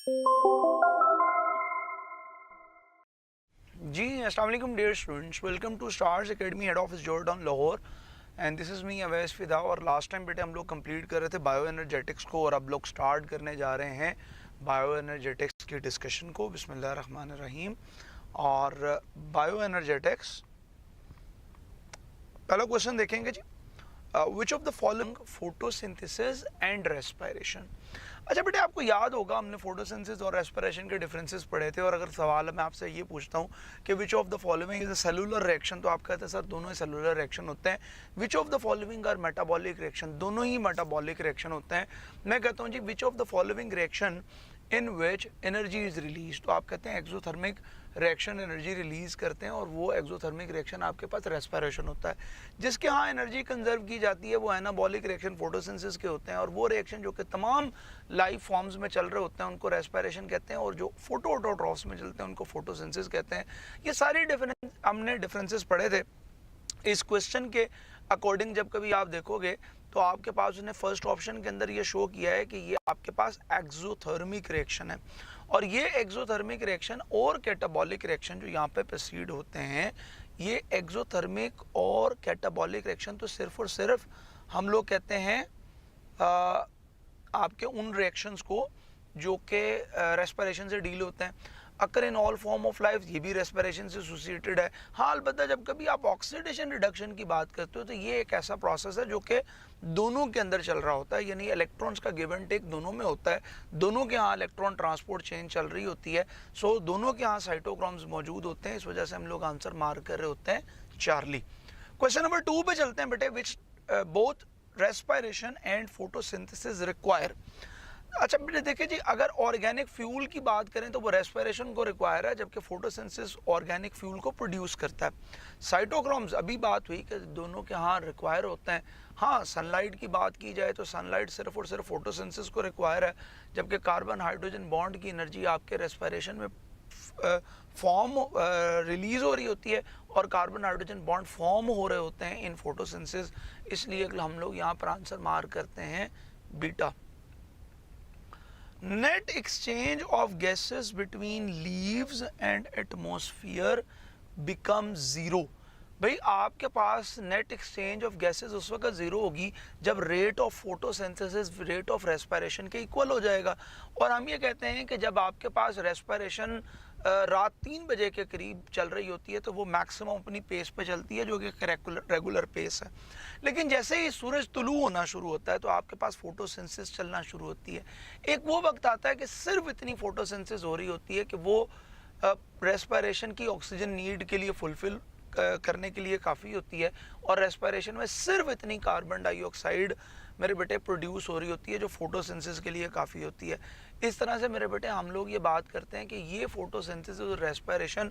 जी अस्सलाम वालेकुम dear students, welcome to stars academy head office Jordan Lahore and this is me Awais Fida. और last time बेटे हम लोग कंप्लीट कर रहे थे बायो एनर्जेटिक्स को और अब लोग स्टार्ट करने जा रहे हैं बायो एनर्जेटिक्स की डिस्कशन को। बिस्मिल्लाह रहमान रहीम। और बायो एनर्जेटिक्स पहला क्वेश्चन देखेंगे जी, which of the following photosynthesis and respiration. अच्छा बेटे, आपको याद होगा हमने फोटोसिंथेसिस और रेस्पिरेशन के डिफरेंसेस पढ़े थे। और अगर सवाल मैं आपसे ये पूछता हूँ कि विच of the following is a cellular reaction, तो आप कहते हैं सर दोनों ही सेलुलर रिएक्शन होते हैं। Which of the following are metabolic reaction, दोनों ही मेटाबॉलिक रिएक्शन होते हैं। मैं कहता हूँ जी which of the following reaction in which energy is release, तो आप कहते हैं एक्सोथर्मिक रिएक्शन एनर्जी रिलीज करते हैं और वो एक्सोथर्मिक रिएक्शन आपके पास रेस्पिरेशन होता है। जिसके यहाँ एनर्जी कंजर्व की जाती है वो एनाबॉलिक रिएक्शन फोटोसिंथेसिस के होते हैं। और वो रिएक्शन जो कि तमाम लाइफ फॉर्म्स में चल रहे होते हैं उनको रेस्पिरेशन कहते हैं, और जो फोटोऑटोट्रॉफ्स में चलते हैं उनको फोटोसिंथेसिस कहते हैं। ये सारी हमने डिफरेंसेस पढ़े थे। इस क्वेश्चन के अकॉर्डिंग जब कभी आप देखोगे तो आपके पास उसने फर्स्ट ऑप्शन के अंदर ये शो किया है कि ये आपके पास एक्सोथर्मिक रिएक्शन है। और ये एक्सोथर्मिक रिएक्शन और कैटाबॉलिक रिएक्शन जो यहाँ पे प्रोसीड होते हैं, ये एक्सोथर्मिक और कैटाबॉलिक रिएक्शन तो सिर्फ और सिर्फ हम लोग कहते हैं आपके उन रिएक्शंस को जो कि रेस्पिरेशन से डील होते हैं। Occur in all form of life, ये भी रेस्पिरेशन से एसोसिएटेड है। हाँ, अलबत्ता जब कभी आप ऑक्सीडेशन रिडक्शन की बात करते हो तो ये एक ऐसा प्रोसेस है जो कि दोनों के अंदर चल रहा होता है, यानी इलेक्ट्रॉन्स का गिव एंड टेक दोनों में होता है। दोनों के यहाँ इलेक्ट्रॉन ट्रांसपोर्ट चेन चल रही होती है। सो दोनों के यहाँ साइटोक्रोम्स मौजूद होते हैं। इस वजह से हम लोग आंसर मार्क कर रहे होते हैं चार्ली। क्वेश्चन नंबर 2 पे चलते हैं बेटे, which both respiration and photosynthesis require. अच्छा बेटे देखिए जी, अगर ऑर्गेनिक फ्यूल की बात करें तो वो रेस्पिरेशन को रिक्वायर है, जबकि फोटोसिंथेसिस ऑर्गेनिक फ्यूल को प्रोड्यूस करता है। साइटोक्रोम्स अभी बात हुई कि दोनों के हाँ रिक्वायर होते हैं। हाँ, सनलाइट की बात की जाए तो सनलाइट सिर्फ और सिर्फ फोटोसिंथेसिस को रिक्वायर है, जबकि कार्बन हाइड्रोजन बॉन्ड की एनर्जी आपके रेस्पिरेशन में फॉर्म रिलीज हो रही होती है और कार्बन हाइड्रोजन बॉन्ड फॉर्म हो रहे होते हैं इन फोटोसिंथेसिस। इसलिए हम लोग यहाँ पर आंसर मार्क करते हैं beta. Net exchange of gases between leaves and atmosphere become zero. भाई आपके पास नेट एक्सचेंज ऑफ गैसेस उस वक्त जीरो होगी जब rate of photosynthesis rate of respiration के इक्वल हो जाएगा। और हम ये कहते हैं कि जब आपके पास रेस्पिरेशन रात 3 बजे के करीब चल रही होती है तो वो मैक्सिमम अपनी पेस पे चलती है, जो कि रेगुलर पेस है। लेकिन जैसे ही सूरज तुलू होना शुरू होता है तो आपके पास फोटोसिंथेसिस चलना शुरू होती है। एक वो वक्त आता है कि सिर्फ इतनी फोटोसिंथेसिस हो रही होती है कि वो रेस्पिरेशन की ऑक्सीजन नीड के लिए फुलफिल करने के लिए काफ़ी होती है, और रेस्पिरेशन में सिर्फ इतनी कार्बन डाइऑक्साइड मेरे बेटे प्रोड्यूस हो रही होती है जो फोटोसिंथेसिस के लिए काफ़ी होती है। इस तरह से मेरे बेटे हम लोग ये बात करते हैं कि ये फोटोसिंथेसिस और रेस्पिरेशन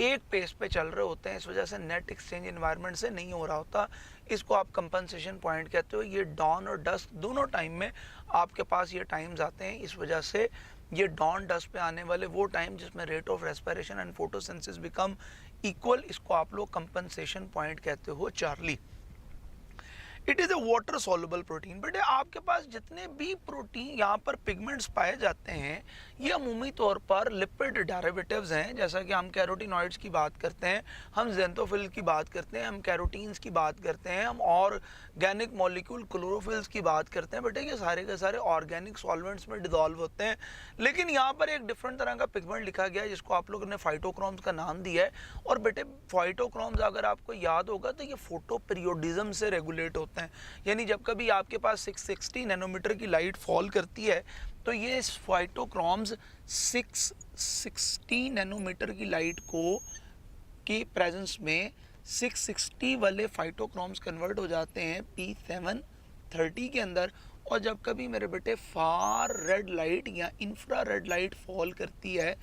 एक पेस पे चल रहे होते हैं। इस वजह से नेट एक्सचेंज एनवायरनमेंट से नहीं हो रहा होता। इसको आप कंपनसेशन पॉइंट कहते हो। ये डॉन और डस्क दोनों टाइम में आपके पास ये टाइम्स आते हैं। इस वजह से ये डॉन डस्ट पे आने वाले वो टाइम जिसमें rate of respiration and photosynthesis become equal, इसको आप लोग कंपनसेशन पॉइंट कहते हो Charlie. It is a water soluble protein. बेटे आपके पास जितने भी प्रोटीन यहाँ पर पिगमेंट्स पाए जाते हैं ये अमूमी तौर पर लिपिड डेरिवेटिव्स हैं। जैसा कि हम कैरोटिनॉइड्स की बात करते हैं, हम ज़ेंथोफिल की बात करते हैं, हम कैरोटीन्स की बात करते हैं, हम ऑर्गेनिक मॉलिक्यूल क्लोरोफिल्स की बात करते हैं। बेटे ये सारे के सारे ऑर्गेनिक सॉल्वेंट्स में डिजॉल्व होते हैं। लेकिन यहाँ पर एक डिफरेंट तरह का पिगमेंट लिखा गया है जिसको आप लोगों ने फाइटोक्रोम्स का नाम दिया है। और बेटे फाइटोक्रोम्स अगर आपको याद होगा तो ये फोटो पीरियोडिज्म से रेगुलेट होते हैं। यानी जब कभी आपके पास 660 नैनोमीटर की लाइट फॉल करती है तो ये फाइटोक्रोम्स 660 नैनोमीटर की लाइट को की प्रेजेंस में 660 वाले फाइटोक्रोम्स कन्वर्ट हो जाते हैं P730 के अंदर। और जब कभी मेरे बेटे फार रेड लाइट या इंफ्रा रेड लाइट फॉल करती है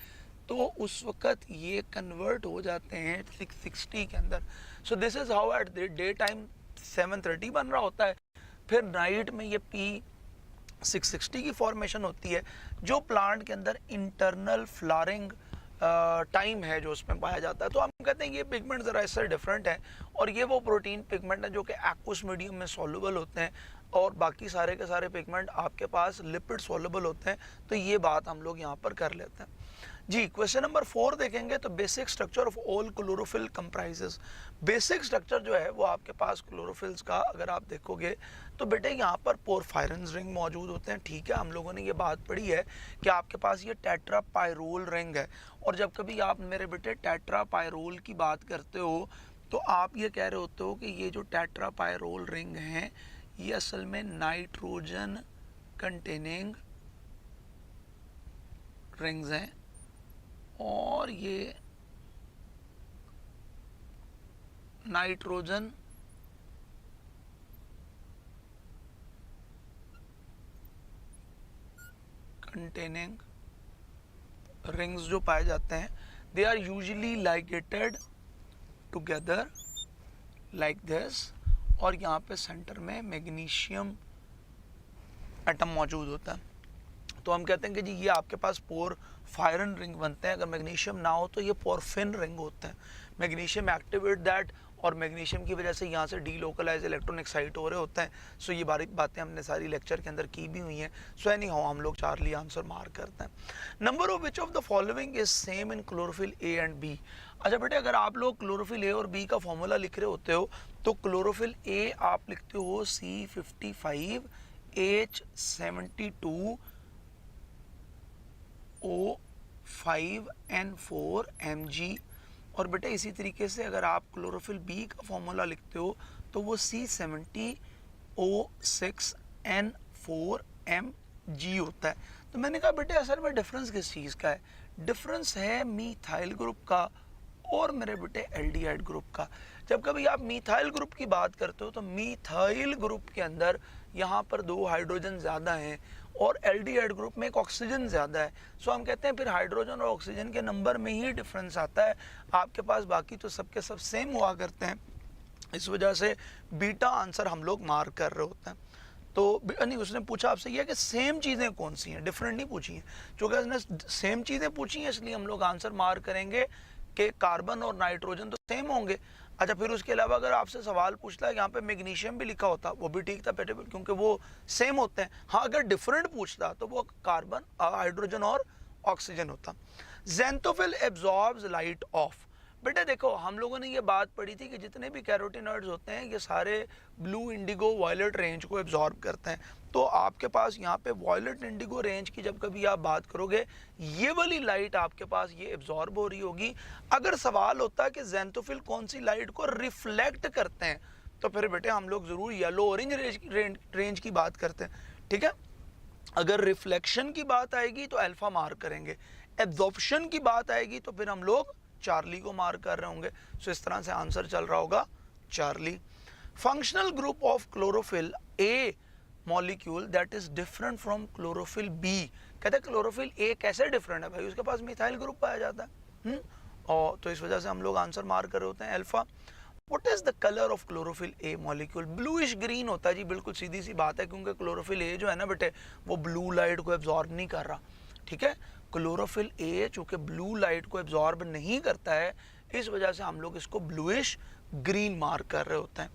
तो उस वक्त ये कन्वर्ट हो जाते हैं 660 के अंदर। So this is how eight day time 730 बन रहा होता है, फिर नाइट में ये P660 की फॉर्मेशन होती है, जो प्लांट के अंदर इंटरनल फ्लावरिंग टाइम है जो उसमें पाया जाता है। तो हम कहते हैं ये पिगमेंट ज़रा इससे डिफरेंट है, और ये वो प्रोटीन पिगमेंट है जो कि एक्वस मीडियम में सॉल्युबल होते हैं और बाकी सारे के सारे पिगमेंट आपके पास लिपिड सोल्युबल होते हैं। तो ये बात हम लोग यहाँ पर कर लेते हैं जी। क्वेश्चन नंबर 4 देखेंगे तो basic structure of all chlorophyll comprises. Basic structure जो है वो आपके पास क्लोरोफिल्स का अगर आप देखोगे तो बेटे यहाँ पर पोरफायरन रिंग मौजूद होते हैं। ठीक है, हम लोगों ने ये बात पढ़ी है कि आपके पास ये टेट्रापायरोल रिंग है, और जब कभी आप मेरे बेटे टेट्रापायरोल की बात करते हो तो आप ये कह रहे होते हो कि ये जो टेट्रापायरोल रिंग हैं ये असल में नाइट्रोजन कंटेनिंग रिंग्स हैं, और ये नाइट्रोजन कंटेनिंग रिंग्स जो पाए जाते हैं they are usually ligated together like this, और यहाँ पे सेंटर में मैग्नीशियम एटम मौजूद होता है। तो हम कहते हैं कि जी ये आपके पास पोरफायरन रिंग बनते हैं। अगर मैग्नीशियम ना हो तो ये पोरफिन रिंग होते हैं। मैग्नीशियम एक्टिवेट दैट, और मैग्नीशियम की वजह से यहाँ से डीलोकलाइज इलेक्ट्रॉन एक्साइट हो रहे होते हैं। सो ये बातें हमने सारी लेक्चर के अंदर की भी हुई हैं। सो एनी हाउ हम लोग चार्ली आंसर मार्क करते हैं। Number of which of the following is same in chlorophyll A and B. अच्छा बेटे, अगर आप लोग क्लोरोफिल ए और बी का फॉर्मूला लिख रहे होते हो तो क्लोरोफिल ए आप लिखते हो C55H72 O5N4 Mg, और बेटे इसी तरीके से अगर आप क्लोरोफिल बी का फॉर्मूला लिखते हो तो वो C70 O6N4 Mg होता है। तो मैंने कहा बेटे असल में डिफरेंस किस चीज़ का है? डिफरेंस है मीथाइल ग्रुप का और मेरे बेटे एल्डिहाइड ग्रुप का। जब कभी आप मीथाइल ग्रुप की बात करते हो तो मीथाइल ग्रुप के अंदर यहाँ पर 2 हाइड्रोजन ज़्यादा हैं और एल्डिहाइड ग्रुप में 1 ऑक्सीजन ज़्यादा है। सो हम कहते हैं फिर हाइड्रोजन और ऑक्सीजन के नंबर में ही डिफरेंस आता है। आपके पास बाकी तो सबके सब सेम हुआ करते हैं, इस वजह से बीटा आंसर हम लोग मार्क कर रहे होते हैं। तो नहीं, उसने पूछा आपसे यह कि सेम चीज़ें कौन सी हैं, डिफरेंट नहीं पूछी हैं। चूँकि उसने सेम चीज़ें पूछी हैं इसलिए हम लोग आंसर मार्क करेंगे कि कार्बन और नाइट्रोजन तो सेम होंगे। अच्छा, फिर उसके अलावा अगर आपसे सवाल पूछता है यहाँ पे मैग्नीशियम भी लिखा होता वो भी ठीक था बेटे, क्योंकि वो सेम होते हैं। हाँ, अगर डिफरेंट पूछता तो वो कार्बन, हाइड्रोजन और ऑक्सीजन होता। ज़ेंथोफिल एब्जॉर्ब्स लाइट ऑफ। बेटे देखो, हम लोगों ने ये बात पढ़ी थी कि जितने भी कैरोटीनॉइड्स होते हैं ये सारे ब्लू, इंडिगो, वायलेट रेंज को एब्जॉर्ब करते हैं। तो आपके पास यहाँ पे वायलेट, इंडिगो रेंज की जब कभी आप बात करोगे ये वाली लाइट आपके पास ये एब्जॉर्ब हो रही होगी। अगर सवाल होता है कि ज़ेंथोफिल कौन सी लाइट को रिफ्लेक्ट करते हैं तो फिर बेटे हम लोग ज़रूर येलो ऑरेंज रेंज की बात करते हैं। ठीक है, अगर रिफ्लेक्शन की बात आएगी तो अल्फा मार्क करेंगे, एब्जॉर्प्शन की बात आएगी तो फिर हम लोग चार्ली को मार्क कर रहे होंगे। सो इस तरह से आंसर चल रहा होगा Charlie. Functional group of chlorophyll A molecule that is different from chlorophyll B. कहते हैं क्लोरोफिल ए कैसे डिफरेंट है भाई, उसके पास मिथाइल ग्रुप पाया जाता है। और तो इस वजह से हम लोग आंसर मार्क कर रहे होते हैं alpha. What is the colour of chlorophyll A molecule? Bluish green होता है जी, बिल्कुल सीधी सी बात है, क्योंकि क्लोरोफिल ए जो है ना बेटे वो ब्लू लाइट को एब्जॉर्ब नहीं कर रहा। ठीक है, क्लोरोफिल ए चूंकि ब्लू लाइट को एब्जॉर्ब नहीं करता है इस वजह से हम लोग इसको ब्लूइश ग्रीन मार्क कर रहे होते हैं।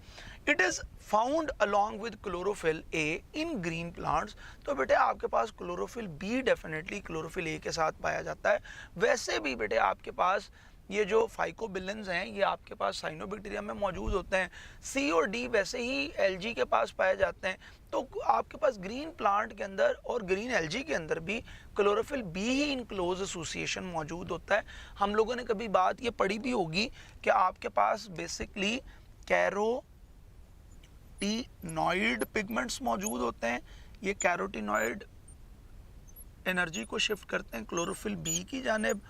It is found along with chlorophyll A in green plants. तो बेटे आपके पास chlorophyll be definitely chlorophyll A के साथ पाया जाता है। वैसे भी बेटे आपके पास ये जो फाइकोबिलेंस हैं ये आपके पास साइनोबैक्टीरियम में मौजूद होते हैं। सी और डी वैसे ही एलजी के पास पाए जाते हैं। तो आपके पास ग्रीन प्लांट के अंदर और ग्रीन एलजी के अंदर भी chlorophyll B he in close association मौजूद होता है। हम लोगों ने कभी बात ये पढ़ी भी होगी कि आपके पास बेसिकली कैरोटीनॉइड पिगमेंट्स मौजूद होते हैं। ये कैरोटीनॉइड एनर्जी को शिफ्ट करते हैं क्लोरोफिल बी की जानिब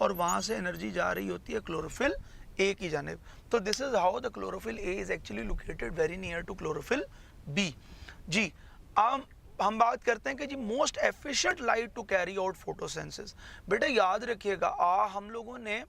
और वहाँ से एनर्जी जा रही होती है क्लोरोफिल ए की जानिब। तो this is how the chlorophyll A is actually located very near to chlorophyll B. जी, अब हम बात करते हैं कि जी most efficient light to carry out photosynthesis. बेटा याद रखिएगा, हम लोगों ने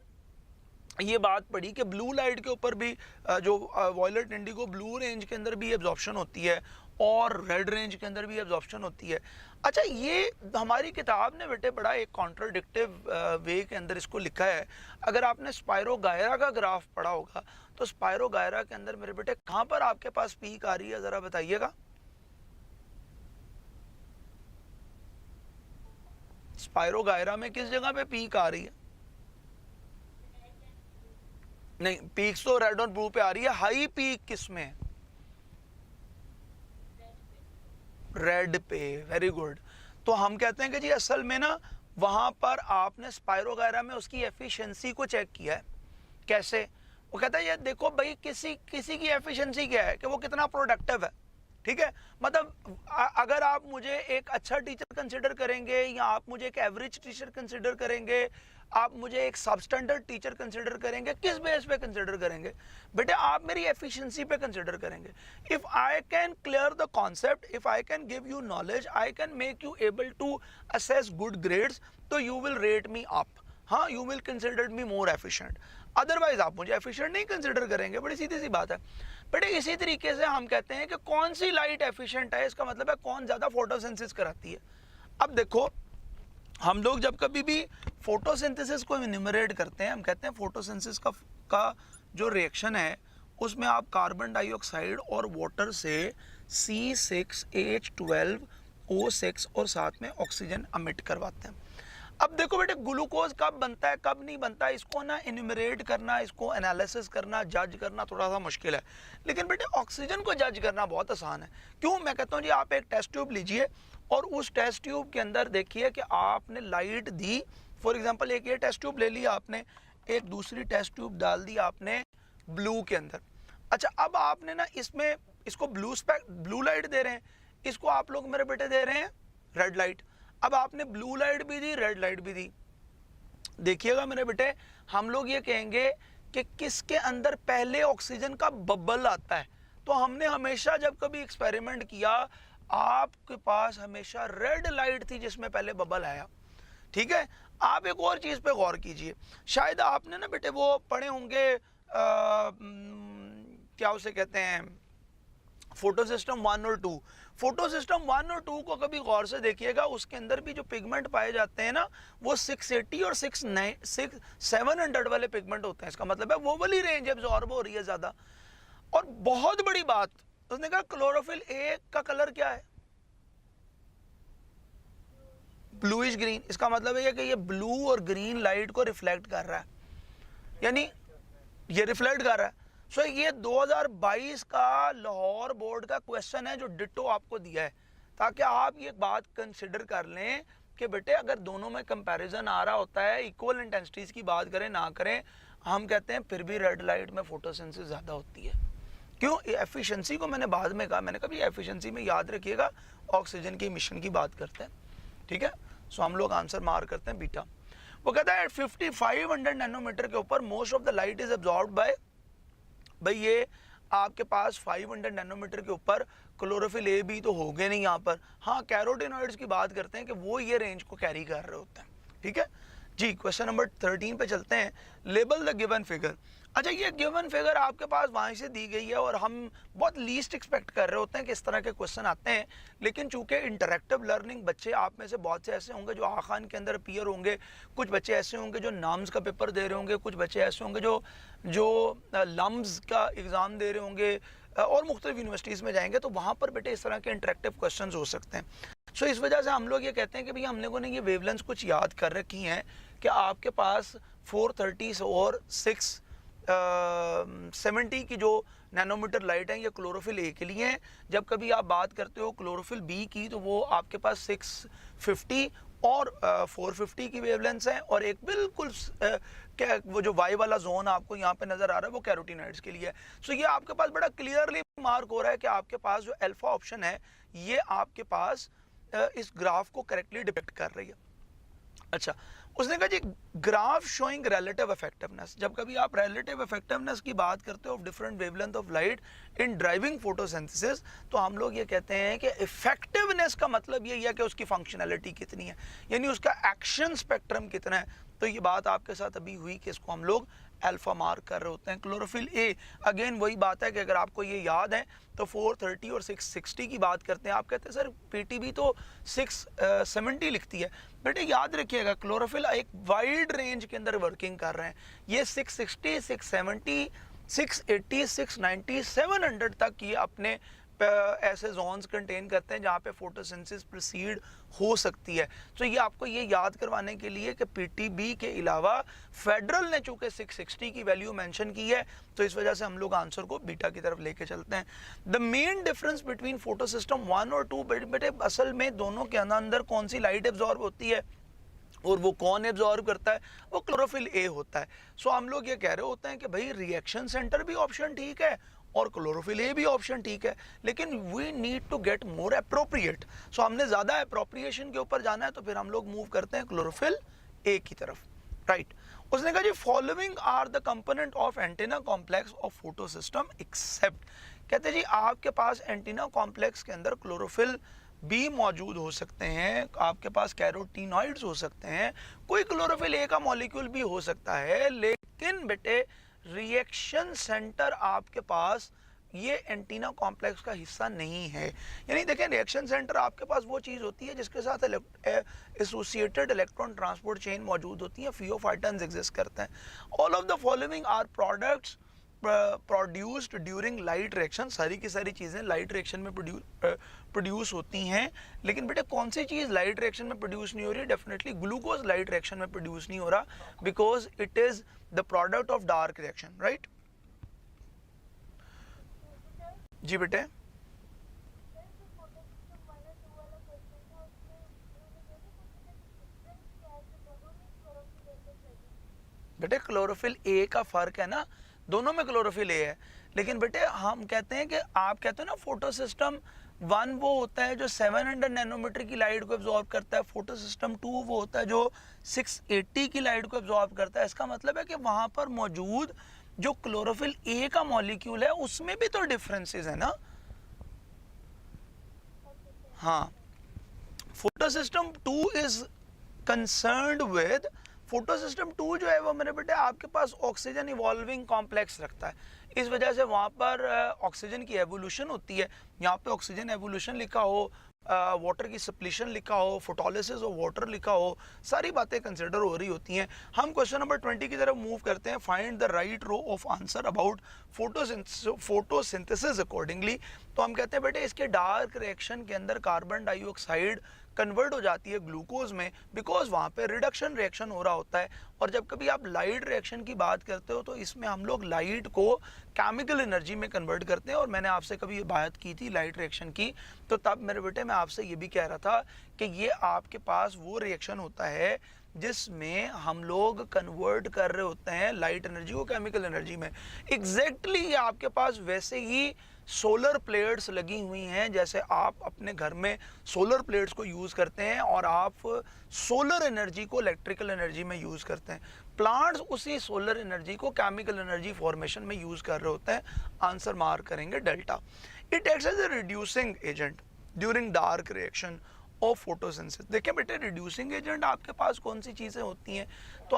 ये बात पढ़ी कि ब्लू लाइट के ऊपर भी जो वायलेट, इंडिगो, ब्लू रेंज के अंदर भी एब्जॉर्प्शन होती है और रेड रेंज के अंदर भी एब्जॉर्प्शन होती है। अच्छा, ये हमारी किताब ने बेटे बड़ा एक कॉन्ट्राडिक्टिव वे के अंदर इसको लिखा है। अगर आपने स्पायरो गायरा का ग्राफ पढ़ा होगा तो स्पायरो गायरा के अंदर मेरे बेटे कहाँ पर आपके पास पीक आ रही है ज़रा बताइएगा। स्पायरोगायरा में किस जगह पे पीक आ रही है? नहीं, पीक्स तो रेड और ब्लू पे आ रही है, हाई पीक किस में? रेड पे। Very good. तो हम कहते हैं कि जी असल में ना वहां पर आपने स्पायरोगायरा में उसकी एफिशिएंसी को चेक किया है। कैसे? वो कहता है ये देखो भाई किसी की एफिशिएंसी क्या है कि वो कितना प्रोडक्टिव है। ठीक है, मतलब अगर आप मुझे एक अच्छा टीचर कंसिडर करेंगे या आप मुझे एक एवरेज टीचर कंसिडर करेंगे, आप मुझे एक सबस्टैंडर्ड टीचर कंसिडर करेंगे, किस बेस पे कंसिडर करेंगे? बेटे आप मेरी एफिशिएंसी पे कंसिडर करेंगे। If I can clear the concept, if I can give you knowledge, I can make you able to assess good grades, तो you will rate me up. हाँ, you will consider me more efficient. Otherwise आप मुझे efficient नहीं consider करेंगे। बड़ी सीधी सी बात है बेटे। इसी तरीके से हम कहते हैं कि कौन सी लाइट एफिशिएंट है, इसका मतलब है कौन ज्यादा फोटोसिंथेसिस कराती है। अब देखो, हम लोग जब कभी भी फोटोसिंथेसिस को इन्यूमरेट करते हैं, हम कहते हैं फोटोसिंथेसिस का जो रिएक्शन है उसमें आप कार्बन डाइऑक्साइड और वाटर से C6H12O6 और साथ में ऑक्सीजन एमिट करवाते हैं। अब देखो बेटे, ग्लूकोज कब बनता है कब नहीं बनता है, इसको ना इन्यूमरेट करना, इसको एनालिसिस करना, जज करना थोड़ा सा मुश्किल है। लेकिन बेटे ऑक्सीजन को जज करना बहुत आसान है। क्यों? मैं कहता हूँ जी आप एक टेस्ट ट्यूब लीजिए और उस टेस्ट ट्यूब के अंदर देखिए कि आपने लाइट दी। फॉर एग्जांपल एक ये टेस्ट ट्यूब ले लिया आपने, एक दूसरी टेस्ट ट्यूब डाल दी आपने ब्लू के अंदर। अच्छा, अब आपने ना इसमें इसको ब्लू लाइट दे रहे हैं, इसको आप लोग मेरे बेटे दे रहे हैं रेड लाइट। अब आपने ब्लू लाइट भी दी, रेड लाइट भी दी। देखिएगा मेरे बेटे, हम लोग ये कहेंगे कि किसके अंदर पहले ऑक्सीजन का बबल आता है। तो हमने हमेशा जब कभी एक्सपेरिमेंट किया, आपके पास हमेशा रेड लाइट थी जिसमें पहले बबल आया। ठीक है, आप एक और चीज पे गौर कीजिए। शायद आपने ना बेटे वो पढ़े होंगे क्या उसे कहते हैं, फोटो सिस्टम 1 और 2। फोटो सिस्टम 1 और 2 को कभी गौर से देखिएगा, उसके अंदर भी जो पिगमेंट पाए जाते हैं ना वो 680 और 700 वाले पिगमेंट होते हैं। इसका मतलब है वो वाली रेंज एब्जॉर्ब हो रही है ज्यादा। और बहुत बड़ी बात, उसने कहा क्लोरोफिल ए का कलर क्या है? Bluish green. इसका मतलब है कि ये ब्लू और ग्रीन लाइट को रिफ्लेक्ट कर रहा है, यानी ये रिफ्लेक्ट कर रहा है। सो ये 2022 का लाहौर बोर्ड का क्वेश्चन है जो डिट्टो आपको दिया है, ताकि आप ये बात कंसिडर कर लें कि बेटे अगर दोनों में कंपैरिजन आ रहा होता है, इक्वल इंटेंसिटीज की बात करें ना करें, हम कहते हैं फिर भी रेड लाइट में फोटोसिंथेसिस ज़्यादा होती है। क्यों? एफिशिएंसी को मैंने बाद में कहा, मैंने कहा एफिशिएंसी में याद रखिएगा ऑक्सीजन की मिशन की बात करते हैं। ठीक है, सो हम लोग आंसर मार करते हैं बीटा। वो कहता है 5500 नैनोमीटर के ऊपर most of the light is absorbed bye, भाई ये आपके पास 500 नैनोमीटर के ऊपर क्लोरोफिल ए भी तो हो गए नहीं यहाँ पर। हाँ, कैरोटिनॉइड्स की बात करते हैं कि वो ये रेंज को कैरी कर रहे होते हैं। ठीक है जी, क्वेश्चन नंबर 13 पे चलते हैं। Label the given figure. अच्छा, ये गिवन फिगर आपके पास वहाँ से दी गई है और हम बहुत लीस्ट एक्सपेक्ट कर रहे होते हैं कि इस तरह के क्वेश्चन आते हैं, लेकिन चूंकि इंटरेक्टिव लर्निंग, बच्चे आप में से बहुत से ऐसे होंगे जो आखान के अंदर अपीयर होंगे, कुछ बच्चे ऐसे होंगे जो नाम्स का पेपर दे रहे होंगे, कुछ बच्चे ऐसे होंगे जो लम्स का एग्ज़ाम दे रहे होंगे और मुख्तलिफ यूनिवर्सिटीज़ में जाएंगे, तो वहाँ पर बेटे इस तरह के इंटरेक्टिव क्वेश्चन हो सकते हैं। सो इस वजह से हम लोग ये कहते हैं कि भैया हम लोगों ने ये वेवलेंथ कुछ याद कर रखी हैं कि आपके पास 430 और 670 की जो नैनोमीटर लाइट है ये क्लोरोफिल ए के लिए है। जब कभी आप बात करते हो क्लोरोफिल बी की तो वो आपके पास 650 और 450 की वेवलेंथ है, और एक बिल्कुल क्या वो जो वाई वाला जोन आपको यहाँ पे नजर आ रहा है वो कैरोटिनॉइड्स के लिए है। सो ये आपके पास बड़ा क्लियरली मार्क हो रहा है कि आपके पास जो अल्फा ऑप्शन है ये आपके पास इस ग्राफ को करेक्टली डिपिक्ट कर रही है। अच्छा, उसने कहा जी ग्राफ शोइंग रिलेटिव इफेक्टिवनेस। जब कभी आप रिलेटिव इफेक्टिवनेस की बात करते हो of different wavelength of light in driving photosynthesis, तो हम लोग ये कहते हैं कि इफेक्टिवनेस का मतलब यही है कि उसकी फंक्शनैलिटी कितनी है, यानी उसका एक्शन स्पेक्ट्रम कितना है। तो ये बात आपके साथ अभी हुई कि इसको हम लोग अल्फा मार्क कर रहे होते हैं। क्लोरोफिल ए, अगेन वही बात है कि अगर आपको ये याद है तो 430 और 660 की बात करते हैं। आप कहते हैं सर पीटीबी तो 670 लिखती है। बेटे याद रखिएगा क्लोरोफिल एक वाइड रेंज के अंदर वर्किंग कर रहे हैं। ये 660, 670, 680, 690, 700 तक ये अपने ऐसे जोन्स कंटेन करते हैं जहाँ पे फोटोसिंथेसिस प्रोसीड हो सकती है। तो ये आपको ये याद करवाने के लिए कि पीटीबी के अलावा फेडरल ने चूंकि 660 की वैल्यू मेंशन की है, तो इस वजह से हम लोग आंसर को बीटा की तरफ लेके चलते हैं। The main difference between photo system 1 और 2, बेटे असल में दोनों के अंदर कौन सी लाइट एब्जॉर्ब होती है और वो कौन एब्जॉर्ब करता है, वो क्लोरोफिल ए होता है। सो हम लोग ये कह रहे होते हैं कि भाई रिएक्शन सेंटर भी ऑप्शन ठीक है और क्लोरोफिल ए भी ऑप्शन ठीक है, लेकिन we need to get more appropriate. So हमने ज़्यादा अप्रोप्रिएशन के ऊपर जाना है, तो फिर हम लोग मूव करते हैं क्लोरोफिल ए की तरफ, राइट। उसने कहा जी following are the component of antenna complex of photo system except, कहते हैं जी आपके पास एंटीना कॉम्प्लेक्स के अंदर क्लोरोफिल भी मौजूद हो सकते हैं, आपके पास कैरोटीनॉइड्स हो सकते हैं, कोई क्लोरोफिल ए का मॉलिक्यूल भी हो सकता है, लेकिन बेटे रिएक्शन सेंटर आपके पास ये एंटीना कॉम्प्लेक्स का हिस्सा नहीं है। यानी देखें रिएक्शन सेंटर आपके पास वो चीज़ होती है जिसके साथ एसोसिएटेड इलेक्ट्रॉन ट्रांसपोर्ट चेन मौजूद होती है, फियोफाइटन्स एग्जिस्ट करते हैं। All of the following are products produced during light reaction, सारी की सारी चीज़ें लाइट रिएक्शन में प्रोड्यूस होती हैं, लेकिन बेटे कौन सी चीज़ लाइट रिएक्शन में प्रोड्यूस नहीं हो रही? डेफिनेटली ग्लूकोज लाइट रिएक्शन में प्रोड्यूस नहीं हो रहा, because it is the product of dark reaction, right. जी बेटे बेटे क्लोरोफिल ए का फर्क है ना, दोनों में क्लोरोफिल ए है, लेकिन बेटे हम कहते हैं कि आप कहते हो ना फोटो सिस्टम 1 वो होता है जो 700 नैनोमीटर की लाइट को एब्जॉर्ब करता है, फोटो सिस्टम 2 वो होता है जो 680 की लाइट को एब्जॉर्ब करता है। इसका मतलब है कि वहां पर मौजूद जो क्लोरोफिल ए का मॉलिक्यूल है उसमें भी तो डिफरेंसेस है ना। हाँ, photo system 2 is concerned with, photo system 2 जो है वो मेरे बेटे आपके पास ऑक्सीजन इवॉल्विंग कॉम्प्लेक्स रखता है, इस वजह से वहाँ पर ऑक्सीजन की एवोल्यूशन होती है। यहाँ पे ऑक्सीजन एवोल्यूशन लिखा हो, वाटर की सप्लीशन लिखा हो, फोटोलिसिस ऑफ वाटर लिखा हो, सारी बातें कंसिडर हो रही होती हैं। हम क्वेश्चन नंबर 20 की तरफ मूव करते हैं। Find the right row of answer about photosynthesis accordingly. तो हम कहते हैं बेटे इसके डार्क रिएक्शन के अंदर कार्बन डाइऑक्साइड कन्वर्ट हो जाती है ग्लूकोज में, बिकॉज वहाँ पे रिडक्शन रिएक्शन हो रहा होता है। और जब कभी आप लाइट रिएक्शन की बात करते हो तो इसमें हम लोग लाइट को केमिकल एनर्जी में कन्वर्ट करते हैं। और मैंने आपसे कभी बात की थी लाइट रिएक्शन की, तो तब मेरे बेटे मैं आपसे ये भी कह रहा था कि ये आपके पास वो रिएक्शन होता है जिसमें हम लोग कन्वर्ट कर रहे होते हैं लाइट एनर्जी को केमिकल एनर्जी में। एग्जैक्टली आपके पास वैसे ही सोलर प्लेट्स लगी हुई हैं, जैसे आप अपने घर में सोलर प्लेट्स को यूज़ करते हैं और आप सोलर एनर्जी को इलेक्ट्रिकल एनर्जी में यूज़ करते हैं। प्लांट्स उसी सोलर एनर्जी को केमिकल एनर्जी फॉर्मेशन में यूज़ कर रहे होते हैं। आंसर मार्क करेंगे delta. It acts as a reducing agent during dark reaction of photosynthesis. देखिए बेटे रिड्यूसिंग एजेंट आपके पास कौन सी चीज़ें होती हैं, तो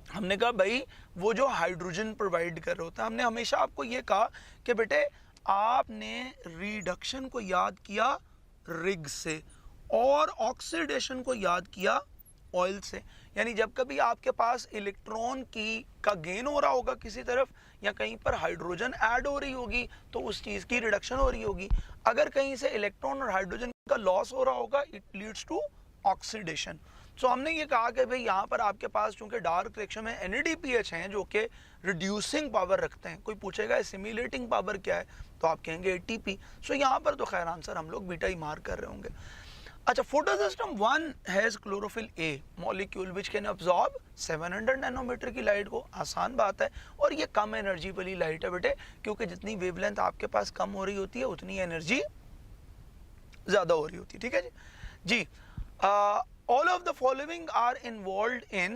हमने कहा भाई वो जो हाइड्रोजन प्रोवाइड कर रहे होता है। हमने हमेशा आपको ये कहा कि बेटे आपने रिडक्शन को याद किया रिग से और ऑक्सीडेशन को याद किया ऑयल से। यानी जब कभी आपके पास इलेक्ट्रॉन का गेन हो रहा होगा किसी तरफ या कहीं पर हाइड्रोजन ऐड हो रही होगी तो उस चीज़ की रिडक्शन हो रही होगी। अगर कहीं से इलेक्ट्रॉन और हाइड्रोजन का लॉस हो रहा होगा इट लीड्स टू ऑक्सीडेशन। सो हमने ये कहा कि भाई यहाँ पर आपके पास चूंकि डार्क रिएक्शन में NADPH हैं जो कि रिड्यूसिंग पावर रखते हैं। कोई पूछेगा सिम्युलेटिंग पावर क्या है तो आप कहेंगे ATP। सो यहाँ पर तो खैर आंसर हम लोग बीटा ही मार्क कर रहे होंगे। अच्छा, photosystem 1 has chlorophyll A molecule which can absorb 700 nanometre की लाइट को। आसान बात है, और ये कम एनर्जी वाली लाइट है बेटे, क्योंकि जितनी वेवलेंथ आपके पास कम हो रही होती है उतनी एनर्जी ज़्यादा हो रही होती है। ठीक है जी। All of the following are involved in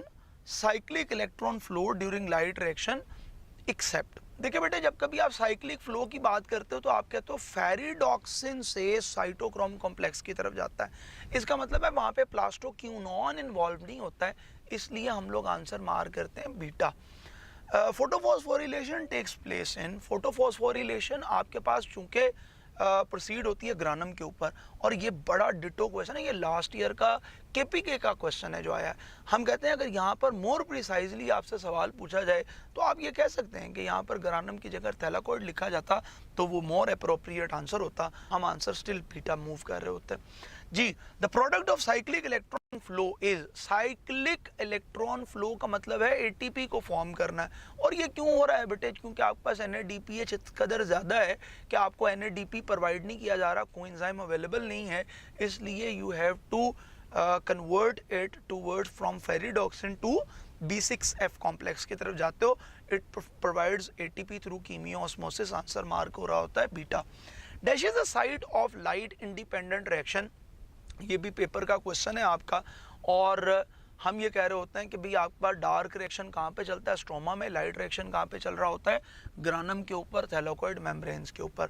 cyclic electron flow during light reaction except। देखिए बेटे जब कभी आप साइक्लिक फ्लो की बात करते हो तो आप कहते हो फेरिडॉक्सिन से साइटोक्रोम कॉम्प्लेक्स की तरफ जाता है। इसका मतलब है वहाँ पे प्लास्टोक्यूनॉन इन्वॉल्व नहीं होता है, इसलिए हम लोग आंसर मार्क करते हैं beta. Photophosphorylation takes place in, photophosphorylation आपके पास चूंकि प्रोसीड होती है ग्रानम के ऊपर। और ये बड़ा डिटो क्वेश्चन है, ये लास्ट ईयर का केपीके का क्वेश्चन है जो आया है। हम कहते हैं अगर यहाँ पर मोर प्रिसाइजली आपसे सवाल पूछा जाए तो आप ये कह सकते हैं कि यहाँ पर ग्रानम की जगह थैलाकोइड लिखा जाता तो वो मोर अप्रोप्रिएट आंसर होता। हम आंसर स्टिल बीटा मूव कर रहे होते हैं जी। The product of cyclic electron flow is, cyclic electron flow का मतलब है एटीपी को फॉर्म करना है। और ये क्यों हो रहा है बेटे? क्योंकि आपके पास NADPH इस कदर ज़्यादा है कि आपको NADP प्रोवाइड नहीं किया जा रहा, कोएंजाइम अवेलेबल नहीं है, इसलिए you have to convert it towards from ferredoxin to B6F complex की तरफ जाते हो। It provides ATP through chemiosmosis, answer mark हो रहा होता है beta. Dash is the site of light independent reaction, ये भी पेपर का क्वेश्चन है आपका। और हम ये कह रहे होते हैं कि भाई आपके पास डार्क रिएक्शन कहाँ पे चलता है? स्ट्रोमा में। लाइट रिएक्शन कहाँ पे चल रहा होता है? ग्रानम के ऊपर, थैलाकोइड मेम्ब्रेन्स के ऊपर।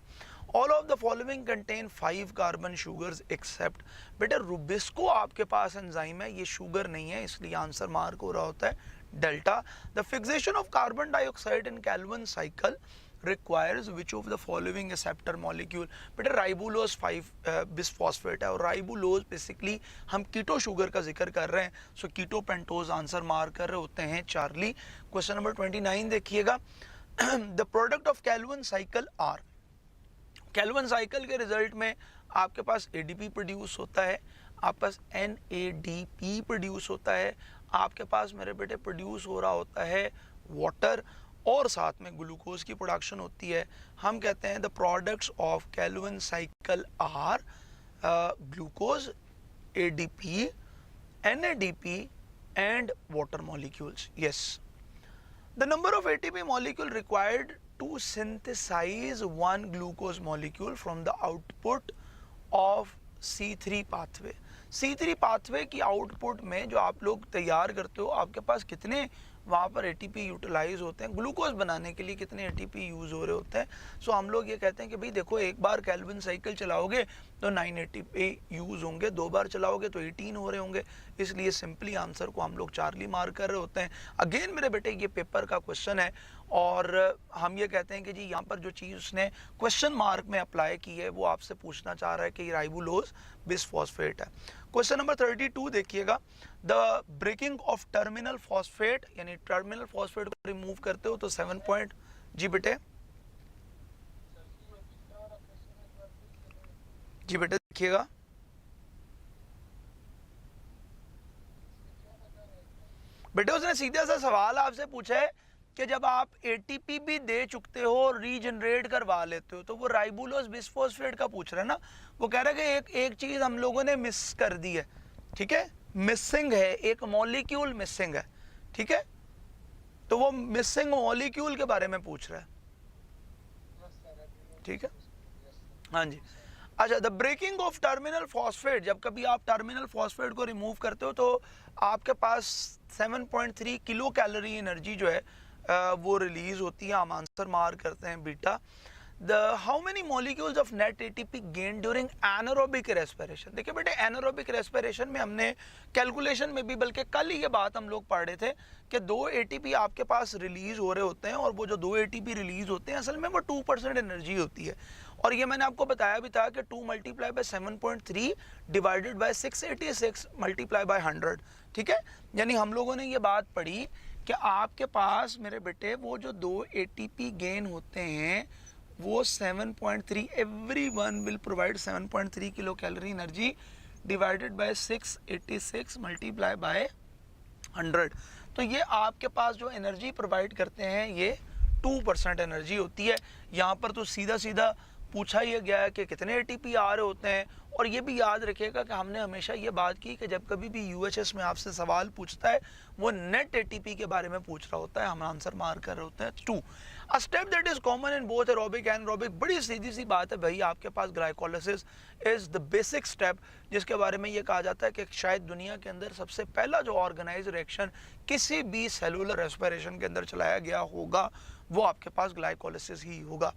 All of the following contain 5 carbon sugars except, बेटे रुबिस्को आपके पास एंजाइम है, ये शुगर नहीं है, इसलिए आंसर मार्क हो रहा होता है delta. The fixation of carbon dioxide in Calvin cycle requires which of the following acceptor molecule? बेटे राइबुलोज 5 बिसफॉस्फेट है, और राइबुलोज बेसिकली हम कीटो शुगर का जिक्र कर रहे हैं, so keto pentose answer mark कर रहे होते हैं चार्ली। क्वेश्चन नंबर 29 देखिएगा। The product of Calvin cycle are, Calvin cycle के रिजल्ट में आपके पास ADP प्रोड्यूस होता है, आपके पास NADP प्रोड्यूस होता है, आपके पास मेरे बेटे प्रोड्यूस हो रहा होता है वाटर, और साथ में ग्लूकोज की प्रोडक्शन होती है। हम कहते हैं the products of Calvin cycle are glucose, ADP, NADP and water molecules. Yes, the number of ATP molecule required to synthesise 1 glucose molecule from the output of C3 pathway. C3 pathway की output में जो आप लोग तैयार करते हो, आपके पास कितने वहाँ पर ATP यूटिलाइज होते हैं, ग्लूकोज बनाने के लिए कितने ATP यूज़ हो रहे होते हैं। सो हम लोग ये कहते हैं कि भाई देखो, एक बार कैल्विन साइकिल चलाओगे तो 9 ATP यूज़ होंगे, 2 बार चलाओगे तो 18 हो रहे होंगे, इसलिए सिंपली आंसर को हम लोग चार्ली मार्क कर रहे होते हैं। अगेन मेरे बेटे ये पेपर का क्वेश्चन है, और हम ये कहते हैं कि जी यहाँ पर जो चीज़ उसने क्वेश्चन मार्क में अप्लाई की है वो आपसे पूछना चाह रहा है कि राइबुलोज बिसफॉस्फेट है। क्वेश्चन नंबर 32 देखिएगा। The breaking of terminal phosphate, यानी टर्मिनल फॉस्फेट को रिमूव करते हो तो 7 पॉइंट, जी बेटे देखिएगा। बेटे उसने सीधा सा सवाल आपसे पूछा है कि जब आप ATP भी दे चुकते हो और रीजनरेट करवा लेते हो, तो वो राइबुलोज बिसफॉस्फेट का पूछ रहा है ना। वो कह रहा है कि एक चीज हम लोगों ने मिस कर दी है, ठीक है, मिसिंग है, एक मॉलिक्यूल मिसिंग है, ठीक है, तो वो मिसिंग मॉलिक्यूल के बारे में पूछ रहा है, ठीक है, हाँ जी। अच्छा, the breaking of terminal phosphate, जब कभी आप टर्मिनल फॉस्फेट को रिमूव करते हो तो आपके पास 7.3 किलो कैलोरी एनर्जी जो है वो रिलीज होती है। हम आंसर मार्क करते हैं beta. The how many molecules of net ATP gain during anaerobic respiration. देखिए बेटे, एनारोबिक रेस्पिरेशन में हमने कैलकुलेशन में भी, बल्कि कल ही ये बात हम लोग पढ़ रहे थे कि 2 ATP आपके पास रिलीज हो रहे होते हैं, और वो जो 2 ATP रिलीज होते हैं असल में वो 2% एनर्जी होती है। और ये मैंने आपको बताया भी था कि 2 multiply by 7.3 divided by 686 multiply by 100, ठीक है। यानी हम लोगों ने ये बात पढ़ी कि आपके पास मेरे बेटे वो जो 2 ATP गेन होते हैं वो 7.3, everyone will provide 7.3 kilo calorie energy divided by 686 multiply by 100। तो ये आपके पास जो एनर्जी प्रोवाइड करते हैं ये 2% एनर्जी होती है। यहाँ पर तो सीधा सीधा पूछा ही गया है कि कितने ATP आ रहे होते हैं। और ये भी याद रखिएगा कि हमने हमेशा ये बात की कि जब कभी भी UHS में आपसे सवाल पूछता है वो नेट ATP के बारे में पूछ रहा होता है। हम आंसर मार्क कर रहे होते हैं 2। A step that is common in both aerobic and anaerobic, बड़ी सीधी सी बात है भाई, आपके पास glycolysis is the basic step, जिसके बारे में ये कहा जाता है कि शायद दुनिया के अंदर सबसे पहला जो ऑर्गेनाइज रिएक्शन किसी भी सेलुलर रेस्पिरेशन के अंदर चलाया गया होगा वो आपके पास ग्लाइकोलिसिस ही होगा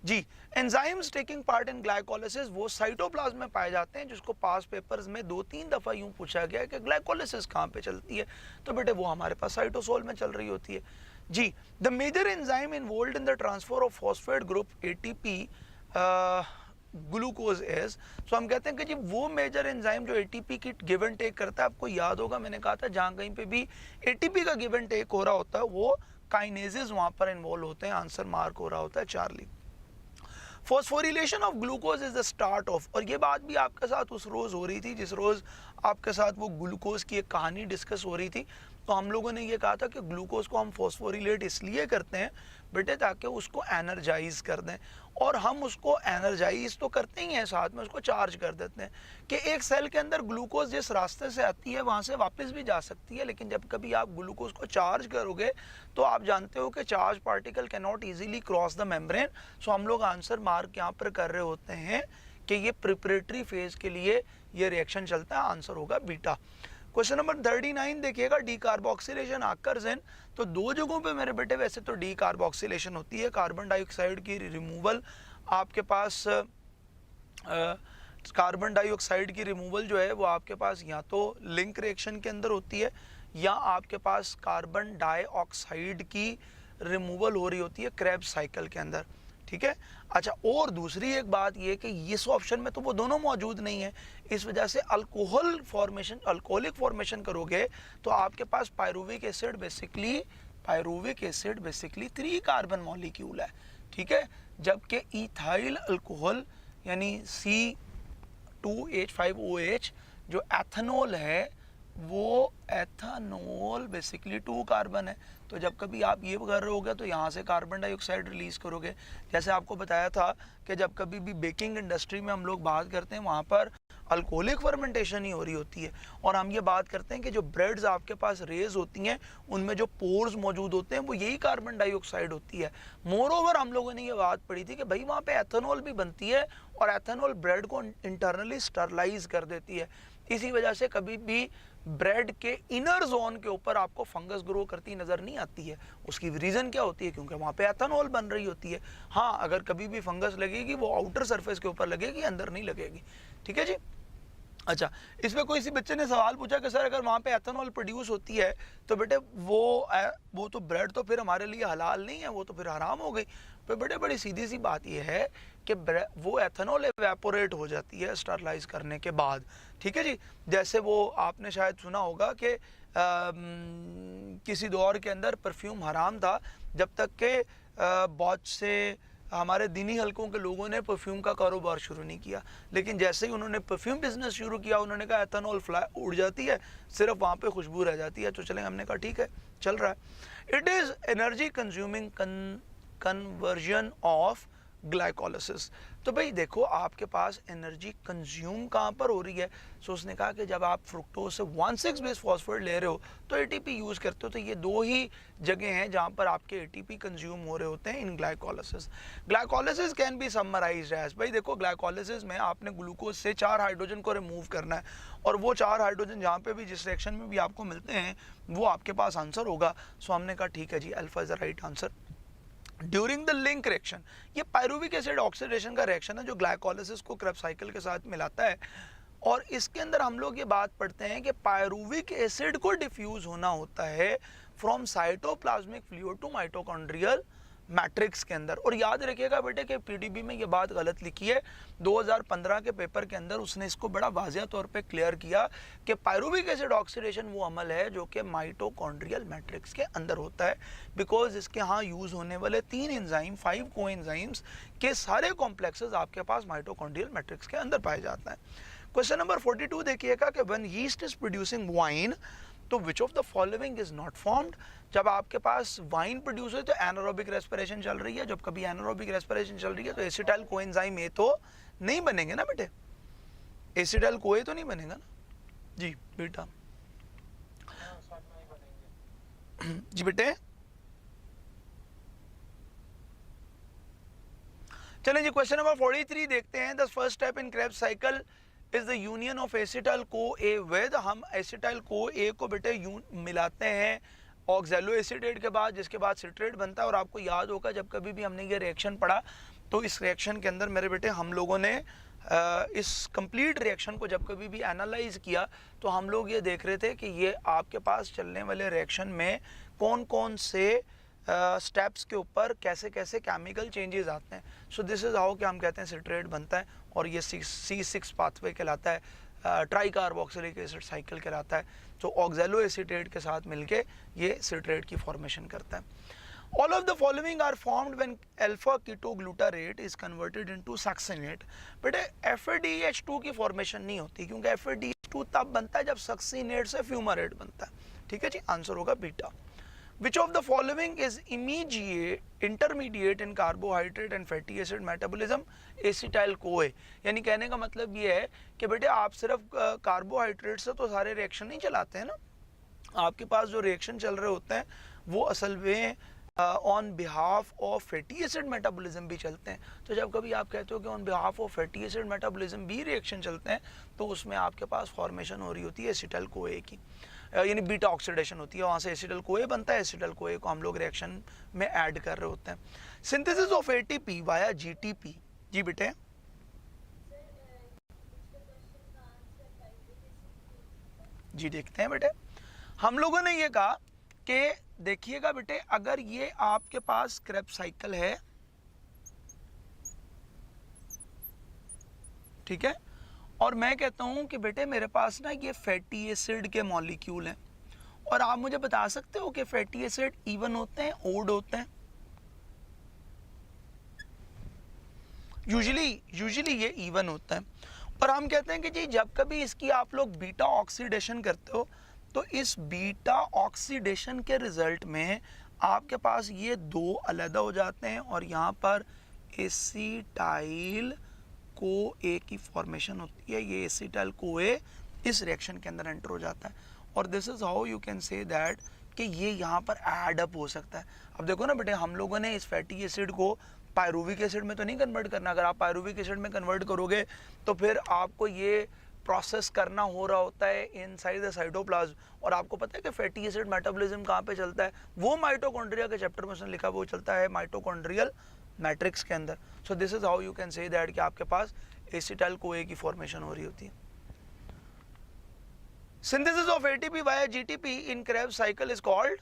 जी। Enzymes taking part in glycolysis वो साइटोप्लाज्म में पाए जाते हैं, जिसको पास पेपर्स में 2-3 दफ़ा यूं पूछा गया है कि ग्लाइकोलिसिस कहाँ पे चलती है, तो बेटे वो हमारे पास साइटोसोल में चल रही होती है जी। The major enzyme involved in the transfer of phosphate group ATP glucose is, so हम कहते हैं कि जी वो मेजर एंजाइम जो एटीपी की गिव एंड टेक करता है, आपको याद होगा मैंने कहा था जहाँ कहीं पे भी एटीपी का गिव एंड टेक हो रहा होता है वो काइनेजेस वहाँ पर इन्वॉल्व होते हैं, आंसर मार्क हो रहा होता है Charlie. Phosphorylation of glucose is the start of, और ये बात भी आपके साथ उस रोज़ हो रही थी जिस रोज़ आपके साथ वो ग्लूकोज की एक कहानी डिस्कस हो रही थी। तो हम लोगों ने ये कहा था कि ग्लूकोज को हम फॉस्फोरिलेट इसलिए करते हैं बेटे ताकि उसको एनर्जाइज कर दें, और हम उसको एनर्जाइज तो करते ही हैं साथ में उसको चार्ज कर देते हैं कि एक सेल के अंदर ग्लूकोज जिस रास्ते से आती है वहाँ से वापस भी जा सकती है, लेकिन जब कभी आप ग्लूकोज को चार्ज करोगे तो आप जानते हो कि charge particle can not easily cross the membrane. So हम लोग आंसर मार्क यहाँ पर कर रहे होते हैं कि ये प्रिपरेटरी फेज के लिए ये रिएक्शन चलता है, आंसर होगा बीटा। क्वेश्चन नंबर 39 देखिएगा, डी कार्बोक्सिलेशन आकर्स इन, तो दो जगहों पे मेरे बेटे वैसे तो डी कार्बोक्सिलेशन होती है, कार्बन डाइऑक्साइड की रिमूवल आपके पास कार्बन डाइऑक्साइड की रिमूवल जो है वो आपके पास या तो लिंक रिएक्शन के अंदर होती है या आपके पास कार्बन डाइऑक्साइड की रिमूवल हो रही होती है क्रेब्स साइकिल के अंदर, ठीक है। अच्छा, और दूसरी एक बात ये कि इस ऑप्शन में तो वो दोनों मौजूद नहीं है, इस वजह से अल्कोहल फॉर्मेशन, अल्कोहलिक फॉर्मेशन करोगे तो आपके पास pyruvic acid basically 3 carbon molecule है, ठीक है, जबकि इथाइल अल्कोहल यानी C2H5OH जो एथेनॉल है वो एथेनॉल बेसिकली 2 कार्बन है। तो जब कभी आप ये कर रहे होगे तो यहाँ से कार्बन डाइऑक्साइड रिलीज करोगे। जैसे आपको बताया था कि जब कभी भी बेकिंग इंडस्ट्री में हम लोग बात करते हैं वहाँ पर अल्कोहलिक फर्मेंटेशन ही हो रही होती है, और हम ये बात करते हैं कि जो ब्रेड्स आपके पास रेज होती हैं उनमें जो पोर्स मौजूद होते हैं वो यही कार्बन डाइऑक्साइड होती है। मोर ओवर हम लोगों ने ये बात पढ़ी थी कि भाई वहाँ पे एथेनॉल भी बनती है और एथेनॉल ब्रेड को इंटरनली स्टरलाइज कर देती है। इसी वजह से कभी भी ब्रेड के इनर जोन के ऊपर आपको फंगस ग्रो करती नजर नहीं आती है। उसकी रीजन क्या होती है? क्योंकि वहाँ पे एथेनॉल बन रही होती है। हाँ, अगर कभी भी फंगस लगेगी वो आउटर सरफेस के ऊपर लगेगी, अंदर नहीं लगेगी, ठीक है जी। अच्छा, इसमें कोई सी बच्चे ने सवाल पूछा कि सर अगर वहाँ पे एथेनॉल प्रोड्यूस होती है तो बेटे वो तो ब्रेड तो फिर हमारे लिए हलाल नहीं है, वो तो फिर हराम हो गई। तो बेटे बड़ी सीधी सी बात ये है कि वो एथेनॉल एवेपोरेट हो जाती है स्टरलाइज करने के बाद, ठीक है जी। जैसे वो आपने शायद सुना होगा कि किसी दौर के अंदर परफ्यूम हराम था जब तक के बहुत से हमारे दीनी हलकों के लोगों ने परफ्यूम का कारोबार शुरू नहीं किया, लेकिन जैसे ही उन्होंने परफ्यूम बिजनेस शुरू किया उन्होंने कहा एथेनॉल उड़ जाती है, सिर्फ वहाँ पे खुशबू रह जाती है। तो चलें, हमने कहा ठीक है, चल रहा है। It is energy consuming conversion of glycolysis. तो भाई देखो आपके पास एनर्जी कंज्यूम कहाँ पर हो रही है? सो उसने कहा कि जब आप फ्रुक्टोज से 1,6 बेस फॉस्फेट ले रहे हो तो एटीपी यूज़ करते हो। तो ये दो ही जगह हैं जहाँ पर आपके एटीपी कंज्यूम हो रहे होते हैं in glycolysis. Glycolysis can be summarized as, भाई देखो ग्लाइकोलिसिस में आपने ग्लूकोज से 4 हाइड्रोजन को रिमूव करना है, और वो 4 हाइड्रोजन जहाँ पे भी जिस रिएक्शन में भी आपको मिलते हैं वो आपके पास आंसर होगा। सो हमने कहा ठीक है जी, alpha is the right answer. During the link reaction, ये पायरुविक एसिड ऑक्सीडेशन का रिएक्शन है जो ग्लाइकोलिसिस को क्रेब्स साइकिल के साथ मिलाता है, और इसके अंदर हम लोग ये बात पढ़ते हैं कि पायरुविक एसिड को डिफ्यूज होना होता है from cytoplasmic fluid to mitochondrial matrix के अंदर। और याद रखिएगा बेटे कि पीडीबी में ये बात गलत लिखी है, 2015 के पेपर के अंदर उसने इसको बड़ा वाज़िया तौर पे क्लियर किया कि पायरुविक एसिड ऑक्सीडेशन वो अमल है जो कि माइटोकॉन्ड्रियल मैट्रिक्स के अंदर होता है, बिकॉज इसके यहाँ यूज़ होने वाले 3 एंजाइम 5 कोएंजाइम्स के सारे कॉम्प्लेक्सेस आपके पास माइटोकॉन्ड्रियल मैट्रिक्स के अंदर पाए जाते हैं। क्वेश्चन नंबर 42 देखिएगा कि when yeast is producing wine तो which of the following is not formed. जब आपके पास वाइन प्रोड्यूस है तो एनारोबिक रेस्पिरेशन चल रही है, जब कभी एनारोबिक रेस्पिरेशन चल रही है तो एसिटाइल कोएंजाइम ए तो नहीं बनेंगे ना बेटे, एसिटाइल कोए तो नहीं बनेगा ना जी बेटा। जी बेटे चलें जी, क्वेश्चन नंबर 43 देखते हैं। The first step in Krebs cycle is the union of acetyl co A with. हम एसिटाइल को ए को बेटे मिलाते हैं ऑक्सैलो एसिटेट के बाद, जिसके बाद सिट्रेट बनता है। और आपको याद होगा जब कभी भी हमने ये रिएक्शन पढ़ा तो इस रिएक्शन के अंदर मेरे बेटे हम लोगों ने इस कंप्लीट रिएक्शन को जब कभी भी एनालाइज किया तो हम लोग ये देख रहे थे कि ये आपके पास चलने वाले रिएक्शन में कौन कौन से स्टेप्स के ऊपर कैसे कैसे केमिकल चेंजेस आते हैं. सो दिस इज़ हाउ कि हम कहते हैं सिट्रेट बनता है और ये C6 पाथवे कहलाता है, ट्राई कार्बोक्सिलिक एसिड साइकिल कहलाता है. तो ऑक्जेलो एसीटेट के साथ मिलके ये सिट्रेट की फॉर्मेशन करता है. All of the following are formed when alpha ketoglutarate is converted into succinate. But FADH2 की फॉर्मेशन नहीं होती क्योंकि FADH2 तब बनता है जब सक्सिनेट से फ्यूमारेट बनता है. ठीक है जी, आंसर होगा beta. Which of the following is intermediate in carbohydrate and fatty acid metabolism? Acetyl CoA. यानी कहने का मतलब ये है कि बेटे आप सिर्फ कार्बोहाइड्रेट से तो सारे रिएक्शन नहीं चलाते हैं ना, आपके पास जो रिएक्शन चल रहे होते हैं वो असल में on behalf of fatty acid metabolism भी चलते हैं. तो जब कभी आप कहते हो कि on behalf of fatty acid metabolism भी रिएक्शन चलते हैं तो उसमें आपके पास फॉर्मेशन हो रही होती है एसिटाइल कोए की, यानी बीटा ऑक्सीडेशन होती है, वहाँ से एसिटाइल कोए बनता है. एसिटाइल कोए को हम लोग रिएक्शन में ऐड कर रहे होते हैं. Synthesis of ATP via GTP. जी बेटे, जी देखते हैं बेटे. हम लोगों ने ये कहा कि देखिएगा बेटे, अगर ये आपके पास क्रेब्स साइकिल है, ठीक है, और मैं कहता हूं कि बेटे मेरे पास ना ये फैटी एसिड के मॉलिक्यूल हैं, और आप मुझे बता सकते हो कि फैटी एसिड इवन होते हैं ओड होते हैं? यूजुअली ये इवन होता है. और हम कहते हैं कि जी जब कभी इसकी आप लोग बीटा ऑक्सीडेशन करते हो तो इस बीटा ऑक्सीडेशन के रिजल्ट में आपके पास ये दो अलग हो जाते हैं और यहाँ पर एसिटाइल को ए की फॉर्मेशन होती है. ये एसिटाइल को ए इस रिएक्शन के अंदर एंटर हो जाता है और this is how you can say that कि ये यहाँ पर ऐड अप हो सकता है. अब देखो ना बेटे, हम लोगों ने इस फैटी एसिड को पायरुविक एसिड में तो नहीं कन्वर्ट करना. अगर आप पायरुविक एसिड में कन्वर्ट करोगे तो फिर आपको ये प्रोसेस करना हो रहा होता है इनसाइड द साइटोप्लाज्म. और आपको पता है कि फैटी एसिड मेटाबॉलिज्म कहाँ पे चलता है? वो माइटोकॉन्ड्रिया के चैप्टर में लिखा वो चलता है माइटोकॉन्ड्रियल मैट्रिक्स के अंदर. So this is how you can say that कि आपके पास एसिटाइल कोए की फॉर्मेशन हो रही होती है. Synthesis of ATP via GTP in Krebs cycle is called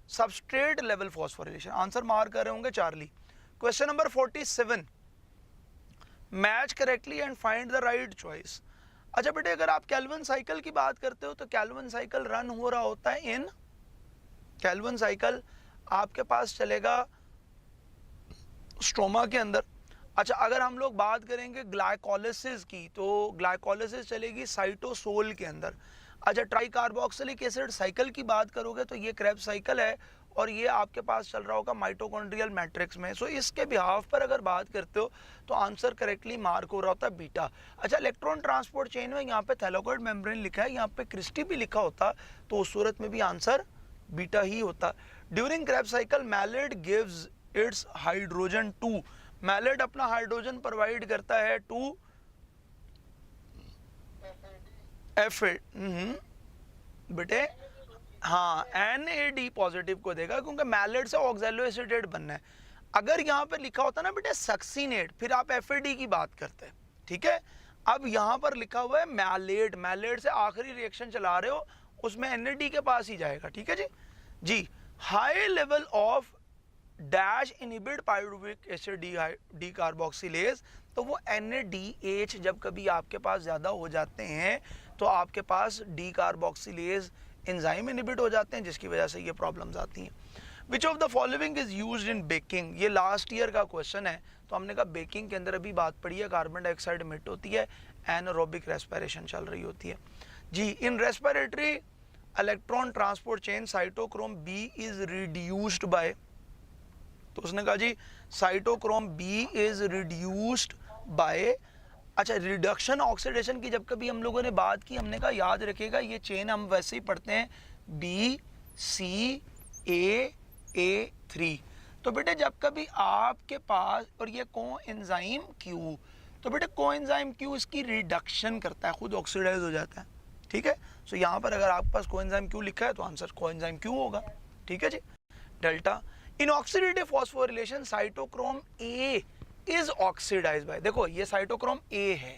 substrate level phosphorylation. Answer mark कर रहे होंगे Charlie. Question number 47, match correctly and find the right choice. अच्छा बेटे, अगर आप कैल्विन साइकिल की बात करते हो तो कैल्विन साइकिल रन हो रहा होता है इन कैल्विन साइकिल आपके पास चलेगा स्ट्रोमा के अंदर. अच्छा, अगर हम लोग बात करेंगे ग्लाइकोलिसिस की तो ग्लाइकोलिसिस चलेगी साइटोसोल के अंदर. अच्छा, ट्राई कार्बोक्सिलिक एसिड साइकिल की बात करोगे तो ये क्रेब्स साइकिल है और ये आपके पास चल रहा होगा माइटोकॉन्ड्रियल मैट्रिक्स में. सो इसके बिहाफ पर अगर बात करते हो तो आंसर करेक्टली मार्क हो रहा होता है बीटा. अच्छा, इलेक्ट्रॉन ट्रांसपोर्ट चेन में यहाँ पे थैलाकोइड मेम्ब्रेन लिखा है, यहाँ पे क्रिस्टी भी लिखा होता तो उस सूरत में भी आंसर बीटा ही होता. During Krebs cycle malate gives its hydrogen to. Malate अपना हाइड्रोजन प्रोवाइड करता है टू बेटे, हाँ NAD पॉजिटिव को देगा क्योंकि मैलिड से ऑक्सैलो एसीटेट बनना है. अगर यहाँ पे लिखा होता ना बेटे सक्सिनेट, फिर आप FAD की बात करते हैं. ठीक है, अब यहाँ पर लिखा हुआ है मैलेट. मैलेट से आखिरी रिएक्शन चला रहे हो, उसमें NAD के पास ही जाएगा. ठीक है जी. जी, high level of dash inhibit pyruvic acid decarboxylase. तो वो NADH जब कभी आपके पास ज़्यादा हो जाते हैं तो आपके पास डी कार्बोक्सिलेज एंजाइम इनहिबिट हो जाते हैं, जिसकी वजह से ये प्रॉब्लम्स आती हैं. Which of the following is used in baking. ये लास्ट ईयर का क्वेश्चन है तो हमने कहा बेकिंग के अंदर अभी बात पड़ी है, कार्बन डाइऑक्साइड इमिट होती है, एनारोबिक रेस्पिरेशन चल रही होती है. जी, in respiratory electron transport chain cytochrome B is reduced by. तो उसने कहा जी cytochrome B is reduced by. अच्छा, रिडक्शन ऑक्सीडेशन की जब कभी हम लोगों ने बात की, हमने कहा याद रखिएगा ये चेन हम वैसे ही पढ़ते हैं BCAA3. तो बेटे जब कभी आपके पास और ये कोएंजाइम Q, तो बेटे कोएंजाइम Q इसकी रिडक्शन करता है, खुद ऑक्सीडाइज हो जाता है. ठीक है, सो यहाँ पर अगर आपके पास कोएंजाइम Q लिखा है तो आंसर कोएंजाइम Q होगा. ठीक है जी. Delta in oxidative phosphorylation cytochrome A is oxidize by. देखो ये साइटोक्रोम A है,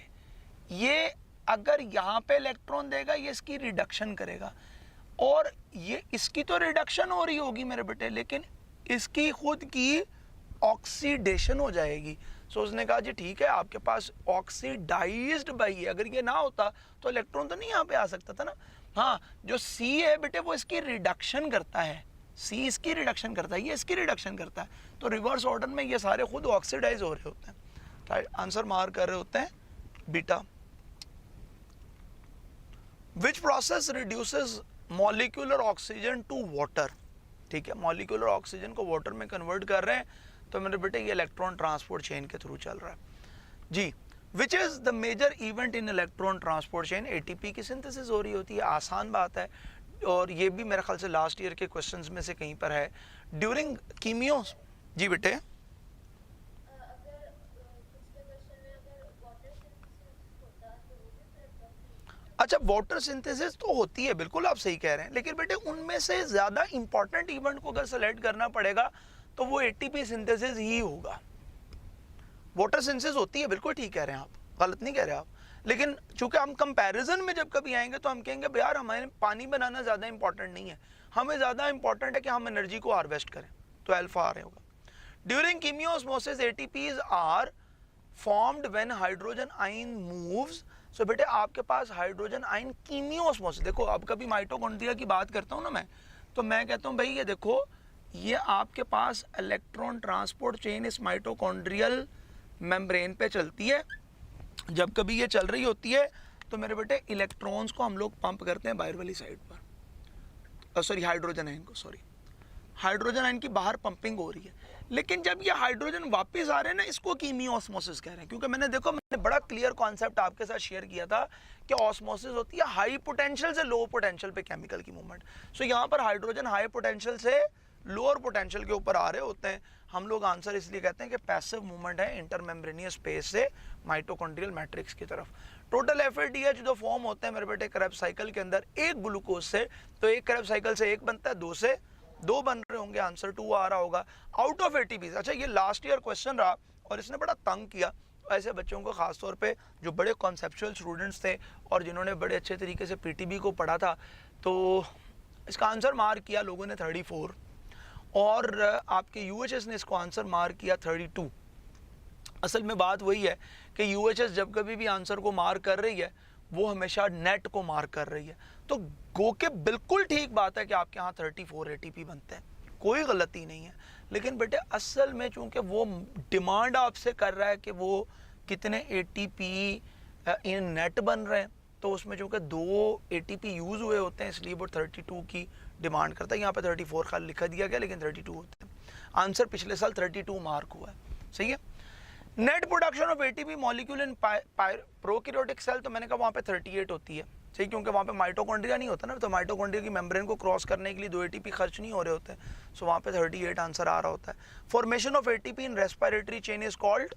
ये अगर यहाँ पे इलेक्ट्रॉन देगा ये इसकी रिडक्शन करेगा और ये इसकी तो रिडक्शन हो रही होगी मेरे बेटे, लेकिन इसकी खुद की ऑक्सीडेशन हो जाएगी। सो उसने कहा जी ठीक है, आपके पास ऑक्सीडाइज्ड बाई है, अगर ये ना होता तो इलेक्ट्रॉन तो नहीं यहाँ पे आ सकता था ना। हाँ, जो सी है बेटे वो इसकी रिडक्शन करता है, सी इसकी रिडक्शन करता है, ये इसकी रिडक्शन करता है, तो रिवर्स ऑर्डर में ये सारे खुद ऑक्सीडाइज हो रहे होते हैं। राइट आंसर मार्क कर रहे होते हैं beta. Which process reduces molecular oxygen to water. ठीक है, मॉलिक्यूलर ऑक्सीजन को वाटर में कन्वर्ट कर रहे हैं, तो मेरे बेटे ये इलेक्ट्रॉन ट्रांसपोर्ट चेन के थ्रू चल रहा है जी। Which is the major event in electron transport chain. ATP की सिंथेसिस हो रही होती है, आसान बात है, और ये भी मेरे ख्याल से लास्ट ईयर के क्वेश्चंस में से कहीं पर है। ड्यूरिंग कीमियो, जी बेटे, अच्छा वाटर सिंथेसिस तो होती है, बिल्कुल आप सही कह रहे हैं, लेकिन बेटे उनमें से ज्यादा इंपॉर्टेंट इवेंट को अगर सेलेक्ट करना पड़ेगा तो वो एटीपी सिंथेसिस ही होगा। वाटर सिंथेसिस होती है, बिल्कुल ठीक कह रहे हैं आप, गलत नहीं कह रहे आप, लेकिन चूंकि हम कंपैरिजन में जब कभी आएंगे तो हम कहेंगे यार हमें पानी बनाना ज्यादा इंपॉर्टेंट नहीं है, हमें ज्यादा इंपॉर्टेंट है कि हम एनर्जी को हार्वेस्ट करें, तो अल्फा आ रहे होगा। During chemiosmosis ATPs are formed when hydrogen ion moves. So बेटे आपके पास हाइड्रोजन आयन कीमियोस्मोसिस, देखो अब कभी माइटोकॉन्ड्रिया की बात करता हूँ ना मैं, तो मैं कहता हूँ भाई ये देखो, ये आपके पास इलेक्ट्रॉन ट्रांसपोर्ट चेन इस माइटोकॉन्ड्रियल मेम्ब्रेन पे चलती है। जब कभी ये चल रही होती है तो मेरे बेटे इलेक्ट्रॉन्स को हम लोग पंप करते हैं बाहर वाली साइड पर, सॉरी हाइड्रोजन आयन को, सॉरी हाइड्रोजन आयन की बाहर पंपिंग हो रही है। लेकिन जब ये हाइड्रोजन वापस आ रहे हैं ना, इसको कीमियोस्मोसिस कह रहे हैं, क्योंकि मैंने बड़ा क्लियर कॉन्सेप्ट आपके साथ शेयर किया था कि ऑस्मोसिस होती है हाई पोटेंशियल से लो पोटेंशियल पे केमिकल की मूवमेंट। सो यहाँ पर हाइड्रोजन हाई पोटेंशियल से लोअर पोटेंशियल के ऊपर आ रहे होते हैं, हम लोग आंसर इसलिए कहते हैं कि पैसिव मूवमेंट है इंटरमेम्ब्रेनियस स्पेस से माइटोकॉन्ड्रियल मैट्रिक्स की तरफ। टोटल एफएडीएच जो फॉर्म होते हैं मेरे बेटे क्रेब्स साइकिल के अंदर एक ग्लूकोज से, तो एक क्रेब्स साइकिल से एक बनता है, दो से दो बन रहे होंगे, आंसर 2 आ रहा होगा। आउट ऑफ एटीपीज, अच्छा ये लास्ट ईयर क्वेश्चन रहा और इसने बड़ा तंग किया ऐसे बच्चों को, खासतौर पे जो बड़े कॉन्सेप्चुअल स्टूडेंट्स थे और जिन्होंने बड़े अच्छे तरीके से पीटीबी को पढ़ा था, तो इसका आंसर मार्क किया लोगों ने 34 और आपके यूएचएस ने इसको आंसर मार्क किया 32। असल में बात वही है कि यूएचएस जब कभी भी आंसर को मार्क कर रही है वो हमेशा नेट को मार्क कर रही है, तो गो के बिल्कुल ठीक बात है कि आपके यहाँ 34 एटीपी बनते हैं, कोई गलती नहीं है। लेकिन बेटे असल में चूंकि वो डिमांड आपसे कर रहा है कि वो कितने एटीपी इन नेट बन रहे हैं, तो उसमें चूंकि 2 एटीपी यूज हुए होते हैं इसलिए वो 32 की डिमांड करता है। यहाँ पे 34 खाली लिखा दिया गया लेकिन 32 होते हैं। आंसर पिछले साल 32 मार्क हुआ है, सही है। Net production of ATP molecule in prokaryotic cell, तो मैंने कहा वहाँ पे 38 होती है, सही, क्योंकि वहाँ पे माइटोकॉन्ड्रिया नहीं होता ना, तो माइटोकॉन्ड्रिया की मेम्ब्रेन को क्रॉस करने के लिए 2 एटीपी खर्च नहीं हो रहे होते, सो वहाँ पे 38 आंसर आ रहा होता है। Formation of ATP in respiratory chain is called,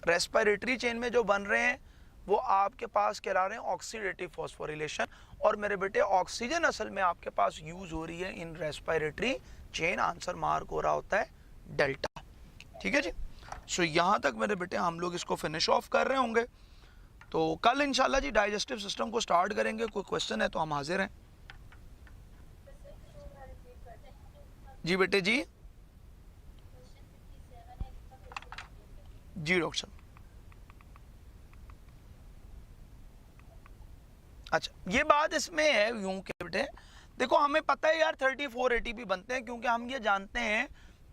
respiratory chain में जो बन रहे हैं वो आपके पास कहला रहे हैं ऑक्सीडेटिव फॉस्फोरिलेशन, और मेरे बेटे ऑक्सीजन असल में आपके पास यूज हो रही है इन रेस्पिरेटरी चेन, आंसर मार्क हो रहा होता है डेल्टा। ठीक है जी, सो यहाँ तक मेरे बेटे हम लोग इसको फिनिश ऑफ कर रहे होंगे, तो कल इंशाल्लाह जी डाइजेस्टिव सिस्टम को स्टार्ट करेंगे। कोई क्वेश्चन है तो हम हाजिर हैं। जी बेटे जी, जी डॉक्टर साहब, अच्छा ये बात इसमें है यूं के बेटे, देखो हमें पता है यार 34 एटीपी बनते हैं, क्योंकि हम ये जानते हैं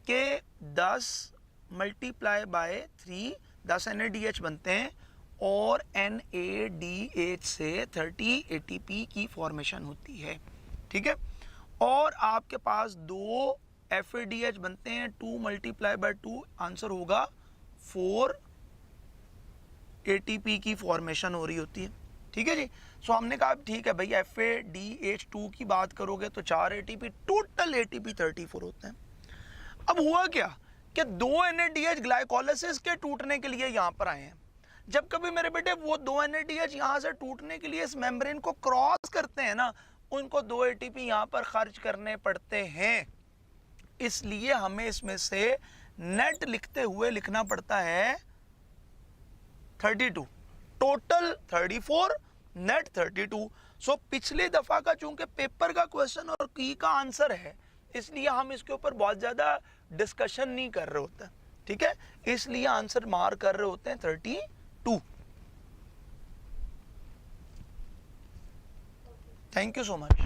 कि 10 मल्टीप्लाई बाय 3 10 NADH बनते हैं और NADH से 30 ATP की फॉर्मेशन होती है, ठीक है। और आपके पास 2 FADH बनते हैं, 2 मल्टीप्लाई बाय 2 आंसर होगा 4 ATP की फॉर्मेशन हो रही होती है, ठीक है जी। सो हमने कहा ठीक है भाई FADH2 की बात करोगे तो 4 ATP, टोटल ATP 34 होते हैं। अब हुआ क्या कि 2 NADH ग्लाइकोलाइसिस के टूटने के लिए यहाँ पर आए हैं। जब कभी मेरे बेटे वो 2 NADH यहाँ से टूटने के लिए इस मेम्ब्रेन को क्रॉस करते हैं ना, उनको 2 ATP यहाँ पर खर्च करने पड़ते हैं, इसलिए हमें इसमें से नेट लिखते हुए लिखना पड़ता है 32, टोटल 34, नेट 32। सो पिछली दफा का चूंकि पेपर का क्वेश्चन और की का आंसर है, इसलिए हम इसके ऊपर बहुत ज़्यादा डिस्कशन नहीं कर रहे होते, ठीक है, इसलिए आंसर मार्क कर रहे होते हैं 32। Thank you so much.